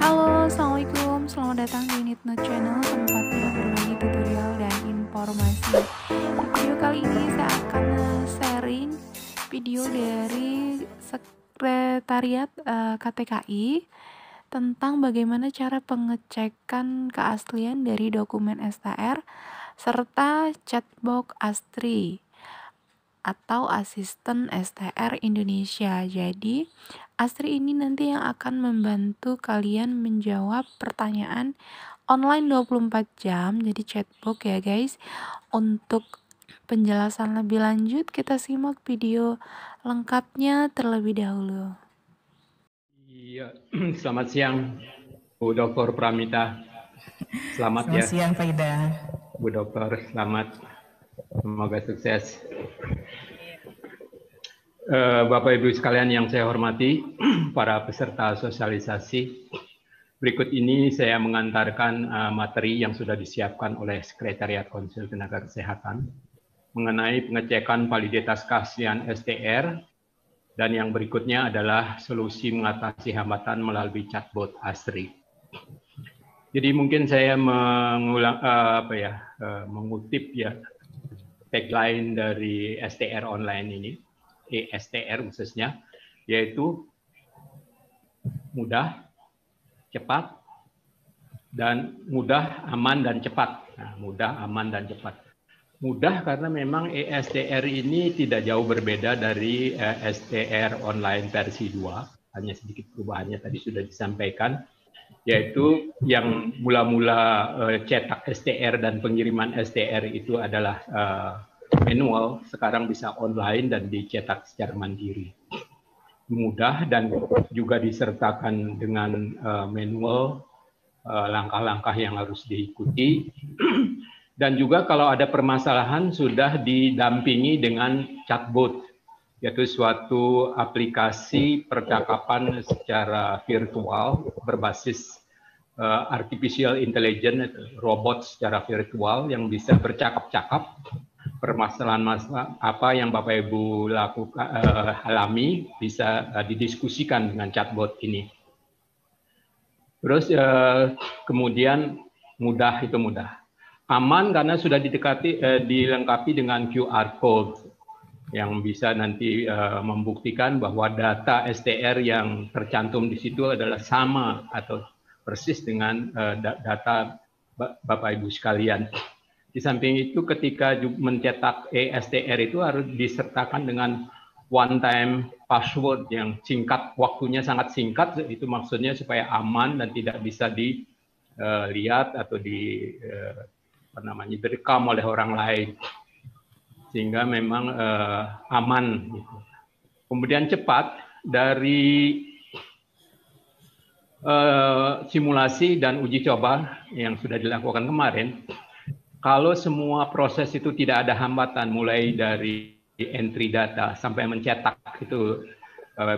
Halo, Assalamualaikum. Selamat datang di Nitno Channel, tempatnya berbagi tutorial dan informasi. Di video kali ini saya akan sharing video dari Sekretariat KTKI tentang bagaimana cara pengecekan keaslian dari dokumen STR serta chatbot Astri atau asisten STR Indonesia. Jadi, Astri ini nanti yang akan membantu kalian menjawab pertanyaan online 24 jam, jadi chatbot ya guys. Untuk penjelasan lebih lanjut, kita simak video lengkapnya terlebih dahulu. Iya, selamat siang Bu Dr. Pramita. Selamat ya. Selamat siang Pak Ida. Bu Dokter, selamat. Semoga sukses. Bapak Ibu sekalian yang saya hormati, para peserta sosialisasi. Berikut ini saya mengantarkan materi yang sudah disiapkan oleh Sekretariat Konsil Tenaga Kesehatan mengenai pengecekan validitas keaslian STR, dan yang berikutnya adalah solusi mengatasi hambatan melalui chatbot Astri. Jadi mungkin saya mengutip ya tagline dari STR online ini, STR khususnya, yaitu mudah, cepat, dan mudah, aman, dan cepat. Nah, mudah, aman, dan cepat. Mudah karena memang STR ini tidak jauh berbeda dari STR online versi 2, hanya sedikit perubahannya tadi sudah disampaikan, yaitu yang mula-mula cetak STR dan pengiriman STR itu adalah manual, sekarang bisa online dan dicetak secara mandiri. Mudah dan juga disertakan dengan manual, langkah-langkah yang harus diikuti. Dan juga kalau ada permasalahan sudah didampingi dengan chatbot, yaitu suatu aplikasi percakapan secara virtual berbasis artificial intelligence, robot secara virtual yang bisa bercakap-cakap permasalahan-masalah apa yang Bapak Ibu lakukan, alami, bisa didiskusikan dengan chatbot ini. Terus kemudian mudah itu mudah. Aman karena sudah dilengkapi dengan QR code yang bisa nanti membuktikan bahwa data STR yang tercantum di situ adalah sama atau persis dengan data Bapak Ibu sekalian. Di samping itu ketika mencetak STR itu harus disertakan dengan one time password yang singkat, waktunya sangat singkat, itu maksudnya supaya aman dan tidak bisa dilihat atau direkam oleh orang lain, sehingga memang aman gitu. Kemudian cepat, dari simulasi dan uji coba yang sudah dilakukan kemarin, kalau semua proses itu tidak ada hambatan, mulai dari entry data sampai mencetak itu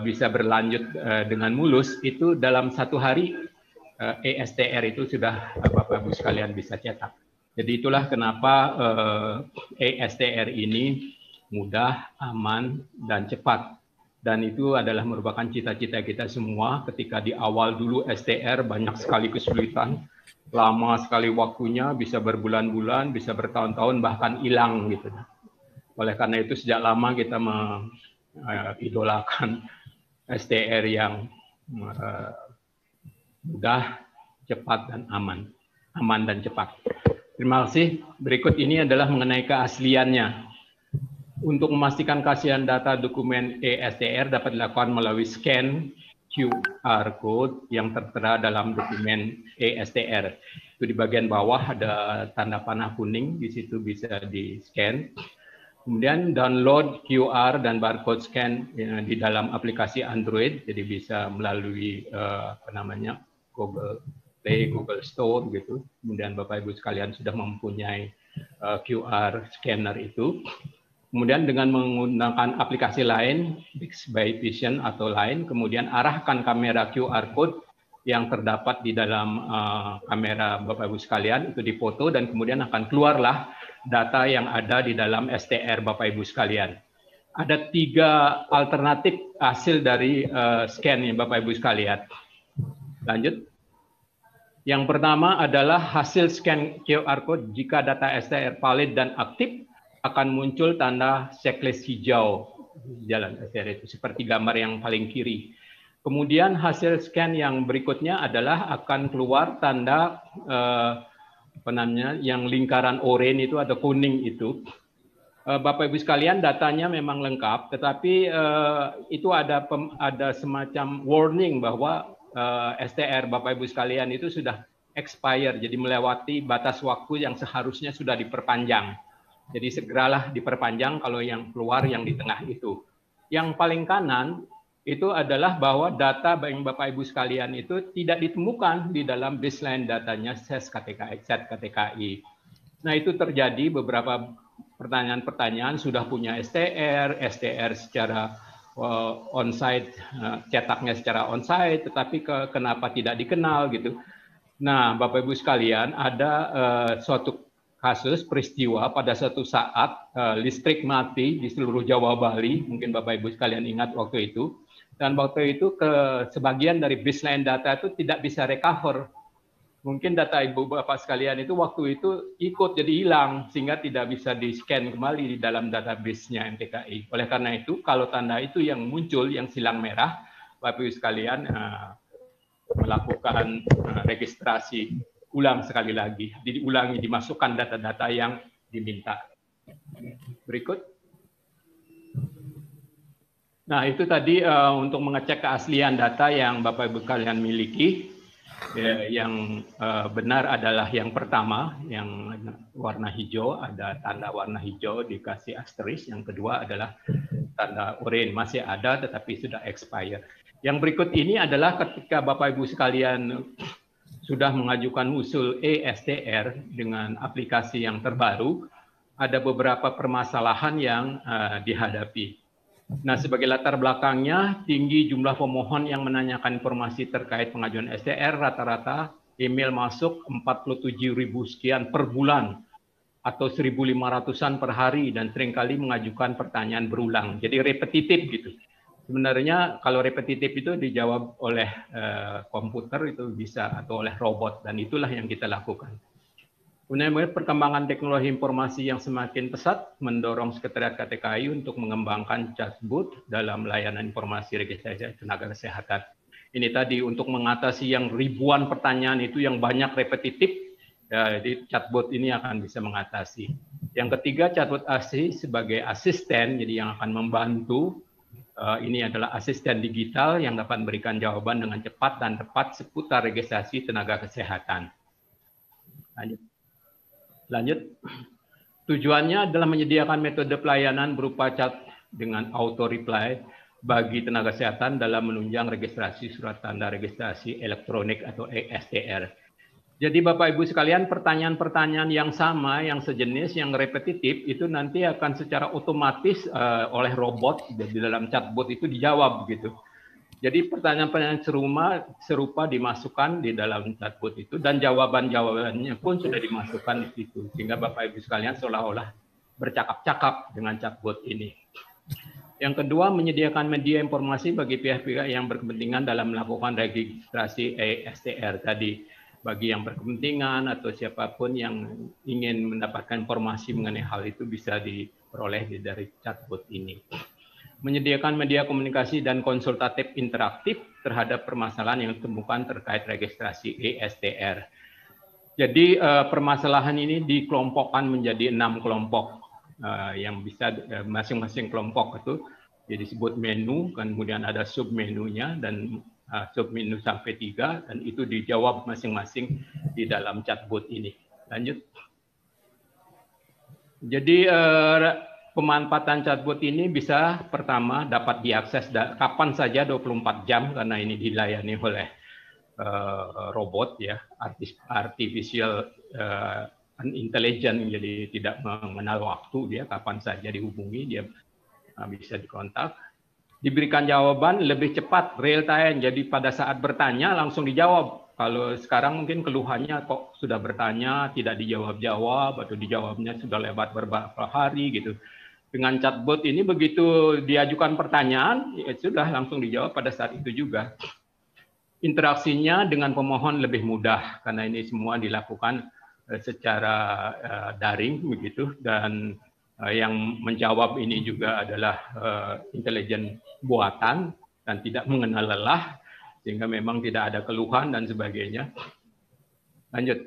bisa berlanjut dengan mulus, itu dalam 1 hari STR itu sudah Bapak Ibu sekalian bisa cetak. Jadi itulah kenapa STR ini mudah, aman, dan cepat. Dan itu adalah merupakan cita-cita kita semua. Ketika di awal dulu STR banyak sekali kesulitan, lama sekali waktunya, bisa berbulan-bulan, bisa bertahun-tahun, bahkan hilang gitu. Oleh karena itu sejak lama kita mengidolakan STR yang mudah, cepat, dan aman dan cepat. Terima kasih. Berikut ini adalah mengenai keasliannya. Untuk memastikan keaslian data dokumen STR dapat dilakukan melalui scan QR code yang tertera dalam dokumen STR. Itu di bagian bawah ada tanda panah kuning, di situ bisa di-scan. Kemudian download QR dan barcode scan di dalam aplikasi Android, jadi bisa melalui Google Play, Google Store gitu. Kemudian Bapak Ibu sekalian sudah mempunyai QR scanner itu. Kemudian dengan menggunakan aplikasi lain, Bixby Vision atau lain, kemudian arahkan kamera QR code yang terdapat di dalam kamera Bapak Ibu sekalian, itu dipoto dan kemudian akan keluarlah data yang ada di dalam STR Bapak Ibu sekalian. Ada 3 alternatif hasil dari scan Bapak Ibu sekalian. Lanjut. Yang pertama adalah hasil scan QR code. Jika data STR valid dan aktif, akan muncul tanda checklist hijau di jalan STR itu, seperti gambar yang paling kiri. Kemudian hasil scan yang berikutnya adalah akan keluar tanda apa namanya, yang lingkaran oranye itu atau kuning itu. Bapak Ibu sekalian, datanya memang lengkap, tetapi itu ada semacam warning bahwa STR Bapak Ibu sekalian itu sudah expire, jadi melewati batas waktu yang seharusnya sudah diperpanjang. Jadi segeralah diperpanjang kalau yang keluar yang di tengah itu. Yang paling kanan itu adalah bahwa data Bapak Ibu sekalian itu tidak ditemukan di dalam baseline datanya SES KTKI. Nah, itu terjadi beberapa pertanyaan-pertanyaan, sudah punya STR secara onsite, cetaknya secara onsite, tetapi kenapa tidak dikenal gitu. Nah, Bapak Ibu sekalian, ada suatu kasus peristiwa pada suatu saat listrik mati di seluruh Jawa Bali, mungkin Bapak Ibu sekalian ingat waktu itu, dan waktu itu sebagian dari baseline data itu tidak bisa recover. Mungkin data Ibu Bapak sekalian itu waktu itu ikut jadi hilang sehingga tidak bisa di-scan kembali di dalam database-nya MTKI. Oleh karena itu, kalau tanda itu yang muncul, yang silang merah, Bapak Ibu sekalian melakukan registrasi ulang sekali lagi. Diulangi, dimasukkan data-data yang diminta. Berikut. Nah, itu tadi untuk mengecek keaslian data yang Bapak Ibu kalian miliki. Yang benar adalah yang pertama, yang warna hijau, ada tanda warna hijau dikasih asterisk. Yang kedua adalah tanda oranye, masih ada tetapi sudah expire. Yang berikut ini adalah ketika Bapak Ibu sekalian sudah mengajukan usul e-STR dengan aplikasi yang terbaru, ada beberapa permasalahan yang dihadapi. Nah, sebagai latar belakangnya, tinggi jumlah pemohon yang menanyakan informasi terkait pengajuan STR, rata-rata email masuk 47.000 sekian per bulan, atau 1.500-an per hari, dan seringkali mengajukan pertanyaan berulang. Jadi repetitif gitu. Sebenarnya kalau repetitif itu dijawab oleh komputer itu bisa, atau oleh robot, dan itulah yang kita lakukan. Kemudian perkembangan teknologi informasi yang semakin pesat mendorong Sekretariat KTKI untuk mengembangkan chatbot dalam layanan informasi registrasi tenaga kesehatan. Ini tadi untuk mengatasi yang ribuan pertanyaan itu yang banyak repetitif, jadi chatbot ini akan bisa mengatasi. Yang ketiga, chatbot sebagai asisten, jadi yang akan membantu. Ini adalah asisten digital yang dapat memberikan jawaban dengan cepat dan tepat seputar registrasi tenaga kesehatan. Lanjut. Tujuannya adalah menyediakan metode pelayanan berupa chat dengan auto reply bagi tenaga kesehatan dalam menunjang registrasi surat tanda registrasi elektronik atau e-STR. Jadi Bapak Ibu sekalian, pertanyaan-pertanyaan yang sama, yang sejenis, yang repetitif itu nanti akan secara otomatis oleh robot di dalam chatbot itu dijawab gitu. Jadi pertanyaan-pertanyaan serupa dimasukkan di dalam chatbot itu, dan jawaban-jawabannya pun sudah dimasukkan di situ. Sehingga Bapak Ibu sekalian seolah-olah bercakap-cakap dengan chatbot ini. Yang kedua, menyediakan media informasi bagi pihak-pihak yang berkepentingan dalam melakukan registrasi e-STR tadi. Bagi yang berkepentingan atau siapapun yang ingin mendapatkan informasi mengenai hal itu bisa diperoleh dari chatbot ini. Menyediakan media komunikasi dan konsultatif interaktif terhadap permasalahan yang ditemukan terkait registrasi e-STR. Jadi permasalahan ini dikelompokkan menjadi 6 kelompok yang bisa masing-masing kelompok itu disebut menu, kemudian ada submenunya dan submenu sampai 3, dan itu dijawab masing-masing di dalam chatbot ini. Lanjut. Jadi pemanfaatan chatbot ini bisa pertama dapat diakses kapan saja 24 jam karena ini dilayani oleh robot ya, artificial intelligence, jadi tidak mengenal waktu, dia kapan saja dihubungi dia bisa dikontak. Diberikan jawaban lebih cepat, real time, jadi pada saat bertanya langsung dijawab. Kalau sekarang mungkin keluhannya kok sudah bertanya tidak dijawab-jawab atau dijawabnya sudah lewat beberapa hari gitu. Dengan chatbot ini begitu diajukan pertanyaan, ya sudah langsung dijawab pada saat itu juga. interaksinya dengan pemohon lebih mudah karena ini semua dilakukan secara daring begitu, dan yang menjawab ini juga adalah intelijen buatan dan tidak mengenal lelah, sehingga memang tidak ada keluhan dan sebagainya. Lanjut.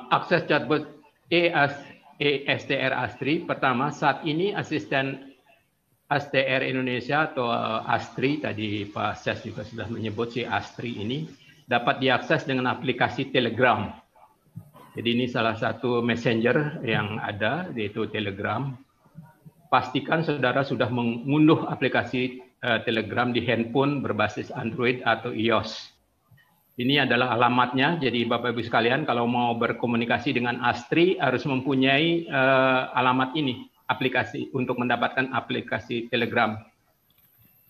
Akses chatbot ESDR ASTRI. Pertama, saat ini asisten ASTR Indonesia atau ASTRI, tadi Pak Ses juga sudah menyebut si ASTRI ini, dapat diakses dengan aplikasi Telegram. Jadi ini salah satu messenger yang ada, yaitu Telegram. Pastikan saudara sudah mengunduh aplikasi Telegram di handphone berbasis Android atau iOS. Ini adalah alamatnya, jadi Bapak Ibu sekalian kalau mau berkomunikasi dengan ASTRI harus mempunyai alamat ini, aplikasi untuk mendapatkan aplikasi Telegram.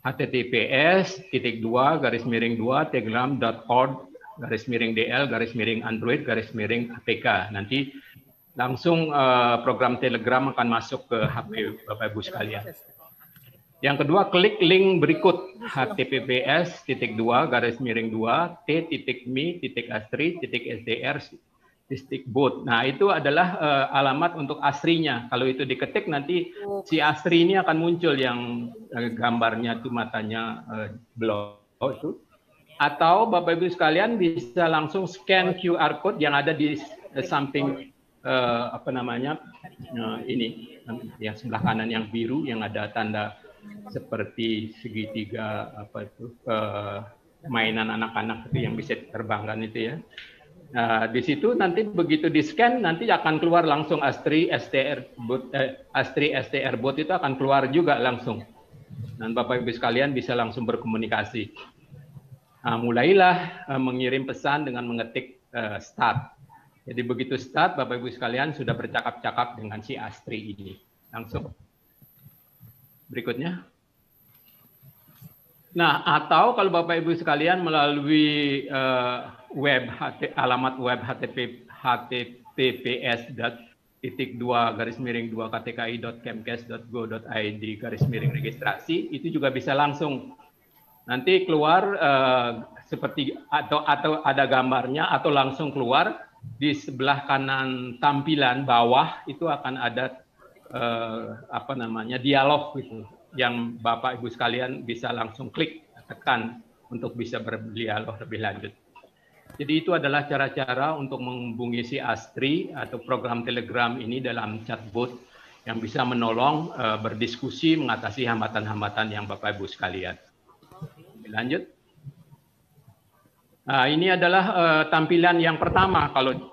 https://telegram.org/dl/android/apk. Nanti langsung program Telegram akan masuk ke HP Bapak Ibu sekalian. Yang kedua, klik link berikut https://t.2/t.astri.sdr.bot. Nah, itu adalah alamat untuk ASTRI-nya. Kalau itu diketik nanti si ASTRI ini akan muncul yang gambarnya itu matanya blok itu. Atau Bapak Ibu sekalian bisa langsung scan QR code yang ada di samping ini yang sebelah kanan yang biru yang ada tanda seperti segitiga mainan anak-anak itu yang bisa diterbangkan itu ya. Nah, di situ nanti begitu di scan nanti akan keluar langsung ASTRI STR bot itu akan keluar juga langsung. Dan Bapak Ibu sekalian bisa langsung berkomunikasi. Nah, mulailah mengirim pesan dengan mengetik start. Jadi begitu start Bapak Ibu sekalian sudah bercakap-cakap dengan si ASTRI ini langsung. Berikutnya. Nah, atau kalau Bapak Ibu sekalian melalui alamat web https://2.2ktki.kemkes.go.id/registrasi itu juga bisa langsung. Nanti keluar seperti atau ada gambarnya atau langsung keluar di sebelah kanan tampilan bawah itu akan ada dialog gitu yang Bapak Ibu sekalian bisa langsung klik tekan untuk bisa berdialog lebih lanjut. Jadi itu adalah cara-cara untuk menghubungi si ASTRI atau program Telegram ini dalam chatbot yang bisa menolong berdiskusi mengatasi hambatan-hambatan yang Bapak Ibu sekalian. Lanjut. Nah, ini adalah tampilan yang pertama kalau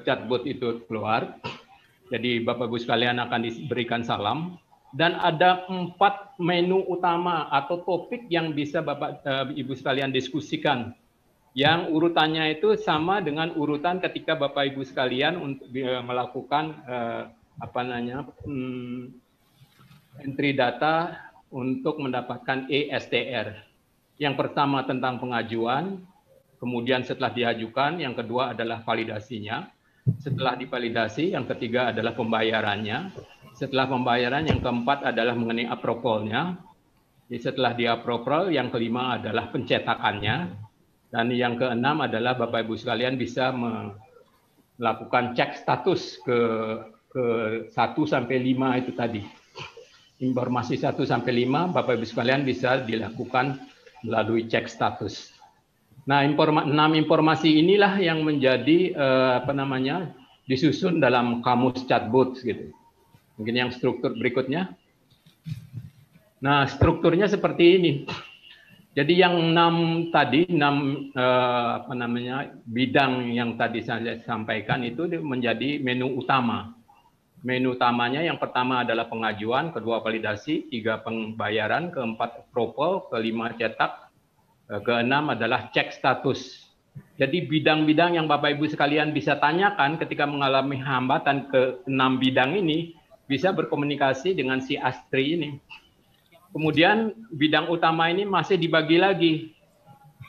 chatbot itu keluar. Jadi Bapak Ibu sekalian akan diberikan salam dan ada 4 menu utama atau topik yang bisa Bapak Ibu sekalian diskusikan. Yang urutannya itu sama dengan urutan ketika Bapak Ibu sekalian untuk melakukan entry data untuk mendapatkan ESDR. Yang pertama tentang pengajuan, kemudian setelah diajukan, yang kedua adalah validasinya. Setelah divalidasi, yang ketiga adalah pembayarannya. Setelah pembayaran, yang keempat adalah mengenai approval-nya. Setelah di-approval, yang kelima adalah pencetakannya. Dan yang keenam adalah Bapak Ibu sekalian bisa melakukan cek status ke 1 sampai 5 itu tadi. Informasi 1 sampai 5 Bapak Ibu sekalian bisa dilakukan melalui cek status. Nah, 6 informasi inilah yang menjadi disusun dalam kamus chatbot gitu. Mungkin yang struktur berikutnya. Nah, strukturnya seperti ini. Jadi yang 6 bidang yang tadi saya sampaikan itu menjadi menu utama. Menu utamanya yang pertama adalah pengajuan, kedua validasi, 3 pembayaran, keempat approval, kelima cetak, keenam adalah cek status. Jadi bidang-bidang yang Bapak Ibu sekalian bisa tanyakan ketika mengalami hambatan ke 6 bidang ini bisa berkomunikasi dengan si ASTRI ini. Kemudian bidang utama ini masih dibagi lagi.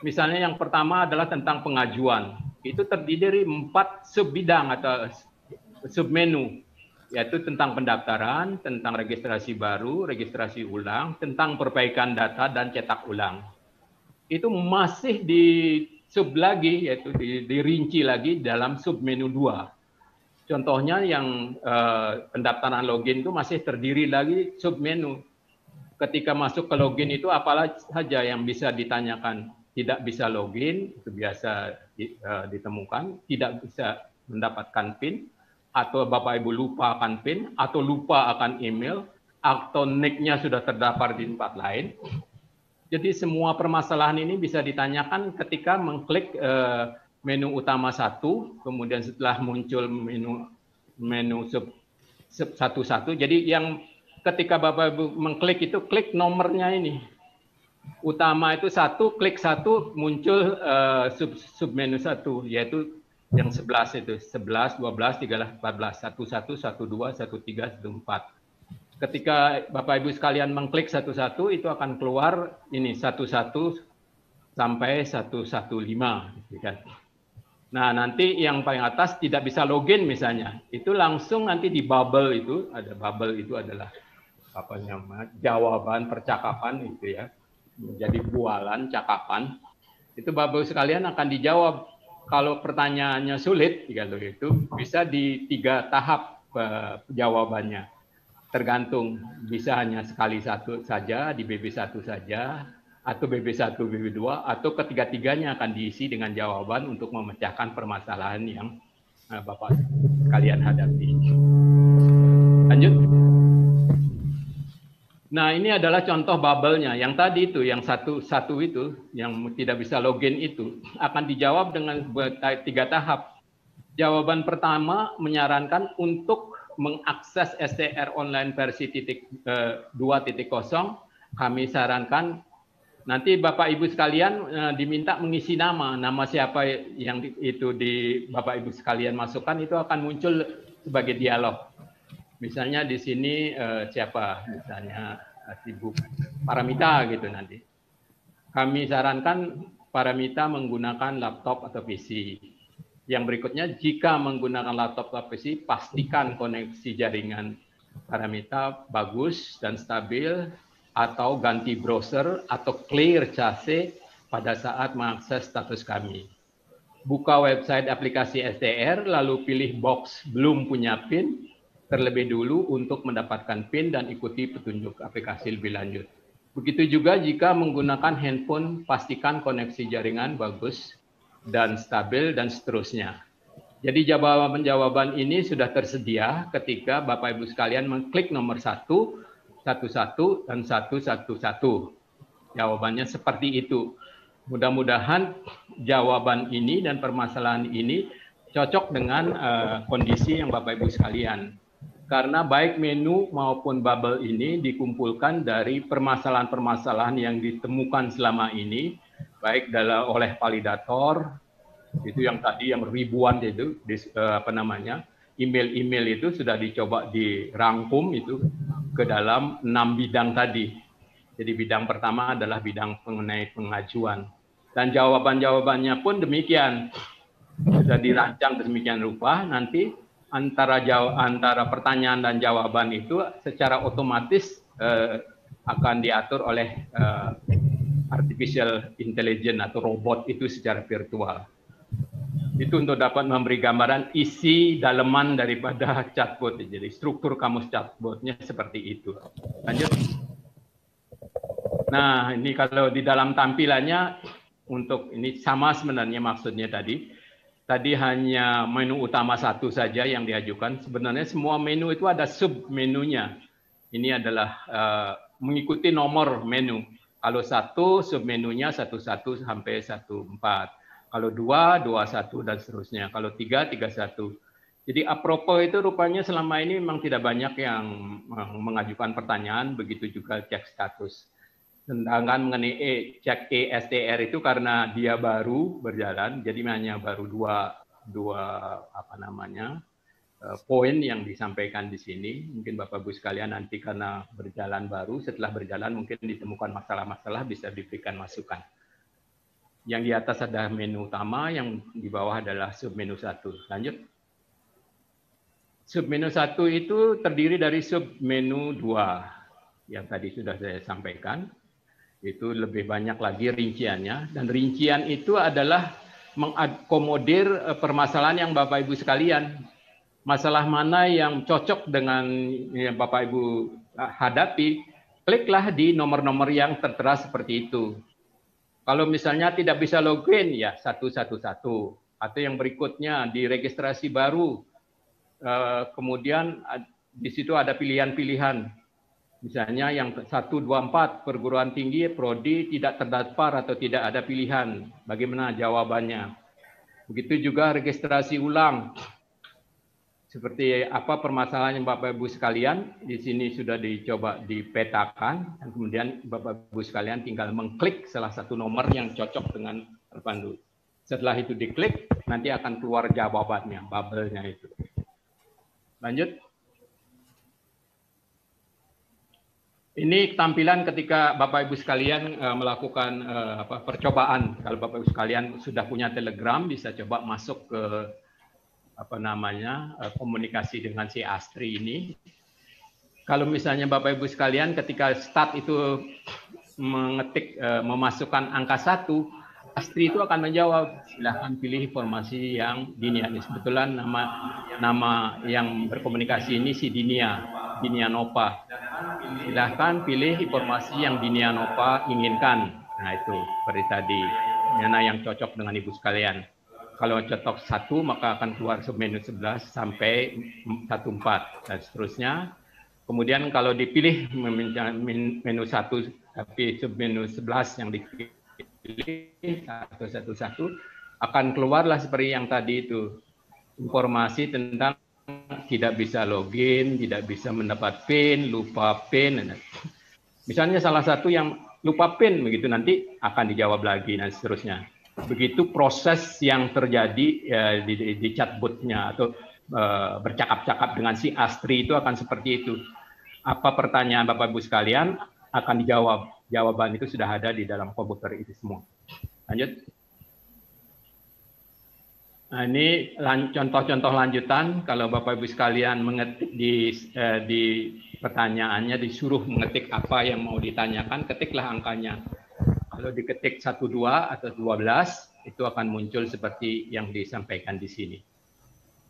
Misalnya yang pertama adalah tentang pengajuan. Itu terdiri dari 4 subbidang atau submenu. yaitu tentang pendaftaran, tentang registrasi baru, registrasi ulang, tentang perbaikan data dan cetak ulang. Itu masih di sub lagi, yaitu dirinci lagi dalam sub menu 2. Contohnya yang pendaftaran login itu masih terdiri lagi sub menu. Ketika masuk ke login itu apalah saja yang bisa ditanyakan. Tidak bisa login, itu biasa ditemukan, tidak bisa mendapatkan PIN, atau Bapak Ibu lupa akan PIN, atau lupa akan email, atau nick-nya sudah terdaftar di tempat lain. Jadi semua permasalahan ini bisa ditanyakan ketika mengklik menu utama 1, kemudian setelah muncul menu sub 1. Jadi yang ketika Bapak Ibu mengklik itu klik nomornya ini. Utama itu 1, klik 1 muncul sub menu 1, yaitu yang 11 itu, 11, 12, 13, 14, 11, 12, 13, 14. Ketika Bapak Ibu sekalian mengklik satu-satu, itu akan keluar ini 11 sampai 115. Gitu kan. Nah, nanti yang paling atas tidak bisa login misalnya, itu langsung nanti di bubble itu, ada bubble itu adalah apa namanya, jawaban percakapan itu ya, menjadi bualan cakapan. Itu bubble sekalian akan dijawab. Kalau pertanyaannya sulit, kalau itu bisa di 3 tahap jawabannya. Tergantung, bisa hanya sekali satu saja, di BB1 saja, atau BB1, BB2, atau ketiga-tiganya akan diisi dengan jawaban untuk memecahkan permasalahan yang Bapak kalian hadapi. Lanjut. Nah, ini adalah contoh bubble-nya. Yang tadi itu, yang satu itu, yang tidak bisa login itu, akan dijawab dengan 3 tahap. Jawaban pertama menyarankan untuk mengakses STR online versi 2.0, kami sarankan nanti Bapak Ibu sekalian diminta mengisi nama siapa yang itu di Bapak Ibu sekalian masukkan itu akan muncul sebagai dialog. Misalnya di sini siapa? Misalnya Ibu Paramita gitu nanti. Kami sarankan Paramita menggunakan laptop atau PC. Yang berikutnya, jika menggunakan laptop atau PC, pastikan koneksi jaringan Paramita bagus dan stabil, atau ganti browser atau clear cache pada saat mengakses status kami. Buka website aplikasi STR, lalu pilih box belum punya PIN terlebih dulu untuk mendapatkan PIN dan ikuti petunjuk aplikasi lebih lanjut. Begitu juga jika menggunakan handphone, pastikan koneksi jaringan bagus dan stabil dan seterusnya. Jadi jawaban-jawaban ini sudah tersedia ketika Bapak Ibu sekalian mengklik nomor 1, 11 dan 111. Jawabannya seperti itu. Mudah-mudahan jawaban ini dan permasalahan ini cocok dengan kondisi yang Bapak Ibu sekalian. Karena baik menu maupun bubble ini dikumpulkan dari permasalahan-permasalahan yang ditemukan selama ini, baik oleh validator, itu yang tadi yang ribuan itu, email-email itu sudah dicoba dirangkum itu ke dalam 6 bidang tadi. Jadi bidang pertama adalah bidang mengenai pengajuan. Dan jawaban-jawabannya pun demikian. Sudah dirancang demikian rupa, nanti antara pertanyaan dan jawaban itu secara otomatis akan diatur oleh artificial intelligence atau robot itu secara virtual. Itu untuk dapat memberi gambaran isi daleman daripada chatbot. Jadi struktur kamus chatbotnya seperti itu. Lanjut. Nah, ini kalau di dalam tampilannya untuk ini sama sebenarnya maksudnya tadi. Tadi hanya menu utama 1 saja yang diajukan. Sebenarnya semua menu itu ada sub menunya. Ini adalah mengikuti nomor menu. Kalau 1 sub menunya 11 sampai 14. Kalau 2, 21 dan seterusnya. Kalau 3, 31. Jadi apropos itu rupanya selama ini memang tidak banyak yang mengajukan pertanyaan, begitu juga cek status. Sedangkan mengenai cek STR itu karena dia baru berjalan, jadi hanya baru dua poin yang disampaikan di sini. Mungkin Bapak Ibu sekalian nanti karena berjalan baru, setelah berjalan mungkin ditemukan masalah-masalah bisa diberikan masukan. Yang di atas ada menu utama, yang di bawah adalah submenu 1. Lanjut. Submenu 1 itu terdiri dari submenu 2 yang tadi sudah saya sampaikan. Itu lebih banyak lagi rinciannya, dan rincian itu adalah mengakomodir permasalahan yang Bapak Ibu sekalian. Masalah mana yang cocok dengan yang Bapak Ibu hadapi, kliklah di nomor-nomor yang tertera seperti itu. Kalau misalnya tidak bisa login, ya 111. Atau yang berikutnya di registrasi baru, kemudian di situ ada pilihan-pilihan. Misalnya yang 124 perguruan tinggi prodi tidak terdaftar atau tidak ada pilihan. Bagaimana jawabannya? Begitu juga registrasi ulang. Seperti apa permasalahan yang Bapak Ibu sekalian, di sini sudah dicoba dipetakan, dan kemudian Bapak Ibu sekalian tinggal mengklik salah satu nomor yang cocok dengan terpandu. Setelah itu diklik, nanti akan keluar jawabannya, bubble-nya itu. Lanjut. Ini tampilan ketika Bapak Ibu sekalian melakukan percobaan. Kalau Bapak Ibu sekalian sudah punya Telegram, bisa coba masuk ke komunikasi dengan si Astri ini. Kalau misalnya Bapak Ibu sekalian ketika start itu mengetik memasukkan angka 1, Astri itu akan menjawab, silahkan pilih informasi yang Dinia. Ini kebetulan nama yang berkomunikasi ini si Dinia Nova. Silahkan pilih informasi yang Dinia Nova inginkan. Nah itu seperti tadi, mana yang cocok dengan Ibu sekalian. Kalau cocok 1 maka akan keluar submenu 11 sampai 14 dan seterusnya. Kemudian kalau dipilih menu 1 tapi submenu 11 yang dipilih 111 akan keluarlah seperti yang tadi itu, informasi tentang tidak bisa login, tidak bisa mendapat PIN, lupa PIN. Misalnya salah satu yang lupa PIN begitu, nanti akan dijawab lagi dan seterusnya. Begitu proses yang terjadi di chatbotnya atau bercakap-cakap dengan si Astri itu akan seperti itu. Apa pertanyaan Bapak Ibu sekalian akan dijawab. Jawaban itu sudah ada di dalam komputer itu semua. Lanjut. Nah, ini contoh-contoh lanjutan. Kalau Bapak Ibu sekalian mengetik di pertanyaannya, disuruh mengetik apa yang mau ditanyakan, ketiklah angkanya. Kalau diketik 12 atau 12, itu akan muncul seperti yang disampaikan di sini.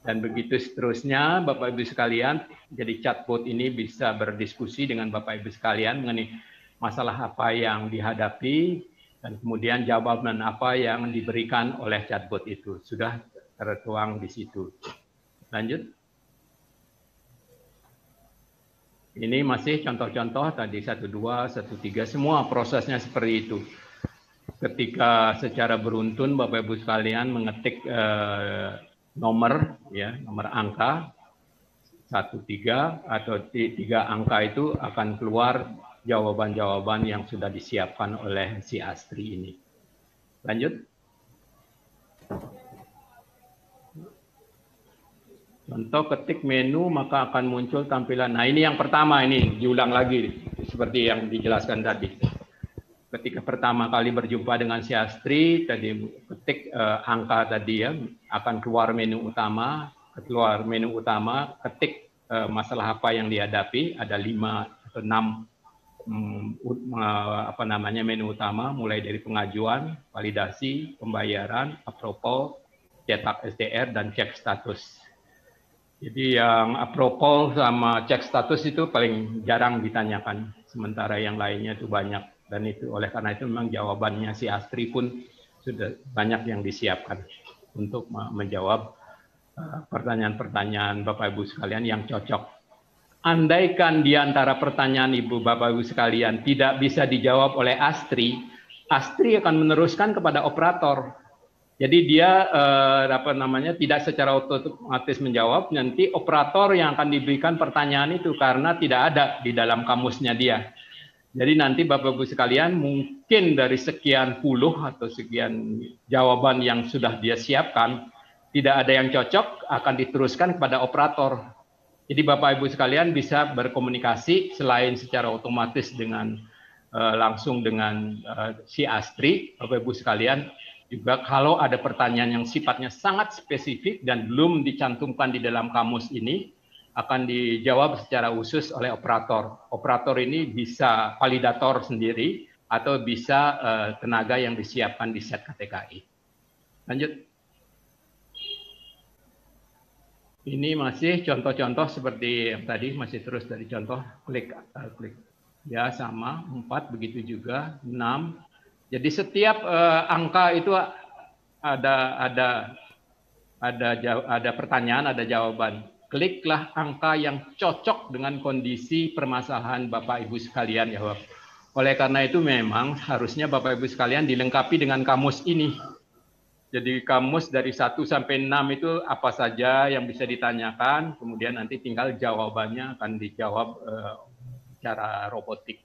Dan begitu seterusnya, Bapak Ibu sekalian, jadi chatbot ini bisa berdiskusi dengan Bapak Ibu sekalian mengenai masalah apa yang dihadapi, dan kemudian jawaban apa yang diberikan oleh chatbot itu. Sudah tertuang di situ. Lanjut. Ini masih contoh-contoh tadi 12, 13, semua prosesnya seperti itu. Ketika secara beruntun Bapak Ibu sekalian mengetik nomor angka 13 atau 3 angka itu akan keluar jawaban-jawaban yang sudah disiapkan oleh si Astri ini. Lanjut. Contoh ketik menu maka akan muncul tampilan. Nah ini yang pertama, ini diulang lagi seperti yang dijelaskan tadi. Ketika pertama kali berjumpa dengan si Astri, tadi ketik angka tadi ya, akan keluar menu utama. Keluar menu utama, ketik masalah apa yang dihadapi, ada 5 atau 6 menu utama, mulai dari pengajuan, validasi, pembayaran, approval, cetak SDR, dan cek status. Jadi yang approval sama cek status itu paling jarang ditanyakan, sementara yang lainnya itu banyak. Dan itu oleh karena itu memang jawabannya si Astri pun sudah banyak yang disiapkan untuk menjawab pertanyaan-pertanyaan Bapak Ibu sekalian yang cocok. Andaikan di antara pertanyaan Ibu Bapak Ibu sekalian tidak bisa dijawab oleh Astri, Astri akan meneruskan kepada operator. Jadi dia tidak secara otomatis menjawab, nanti operator yang akan diberikan pertanyaan itu karena tidak ada di dalam kamusnya dia. Jadi nanti Bapak Ibu sekalian mungkin dari sekian puluh atau sekian jawaban yang sudah dia siapkan, tidak ada yang cocok akan diteruskan kepada operator. Jadi Bapak Ibu sekalian bisa berkomunikasi selain secara otomatis dengan langsung dengan si Astri, Bapak Ibu sekalian, juga kalau ada pertanyaan yang sifatnya sangat spesifik dan belum dicantumkan di dalam kamus ini, akan dijawab secara khusus oleh operator. Operator ini bisa validator sendiri atau bisa tenaga yang disiapkan di set KTKI. Lanjut. Ini masih contoh-contoh seperti yang tadi, masih terus dari contoh, klik. Ya, sama, 4, begitu juga, 6. Jadi setiap angka itu ada pertanyaan, ada jawaban. Kliklah angka yang cocok dengan kondisi permasalahan Bapak Ibu sekalian, ya Bapak. Oleh karena itu memang harusnya Bapak Ibu sekalian dilengkapi dengan kamus ini. Jadi kamus dari 1 sampai 6 itu apa saja yang bisa ditanyakan, kemudian nanti tinggal jawabannya akan dijawab secara robotik.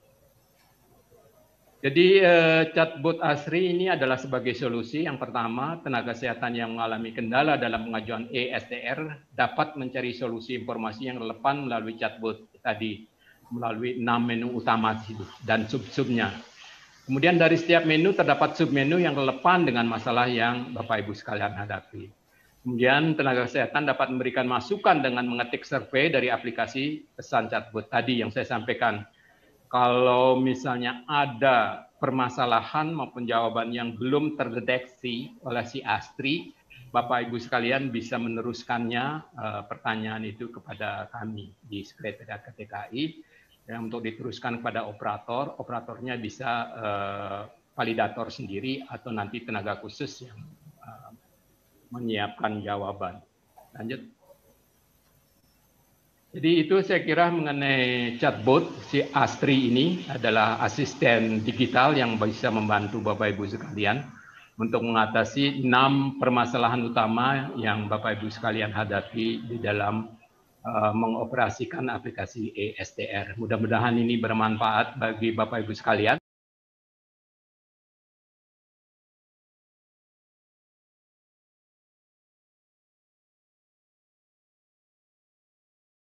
Jadi chatbot ASRI ini adalah sebagai solusi. Yang pertama, tenaga kesehatan yang mengalami kendala dalam pengajuan ESDR dapat mencari solusi informasi yang relevan melalui chatbot tadi, melalui 6 menu utama dan sub-subnya. Kemudian dari setiap menu terdapat submenu yang relevan dengan masalah yang Bapak Ibu sekalian hadapi. Kemudian tenaga kesehatan dapat memberikan masukan dengan mengetik survei dari aplikasi pesan chatbot tadi yang saya sampaikan. Kalau misalnya ada permasalahan maupun jawaban yang belum terdeteksi oleh si ASRI, Bapak Ibu sekalian bisa meneruskannya pertanyaan itu kepada kami di Sekretariat KTKI yang untuk diteruskan kepada operator. Operatornya bisa validator sendiri atau nanti tenaga khusus yang menyiapkan jawaban. Lanjut. Jadi itu saya kira mengenai chatbot, si ASRI ini adalah asisten digital yang bisa membantu Bapak Ibu sekalian untuk mengatasi 6 permasalahan utama yang Bapak Ibu sekalian hadapi di dalam mengoperasikan aplikasi ESDR. Mudah-mudahan ini bermanfaat bagi Bapak Ibu sekalian.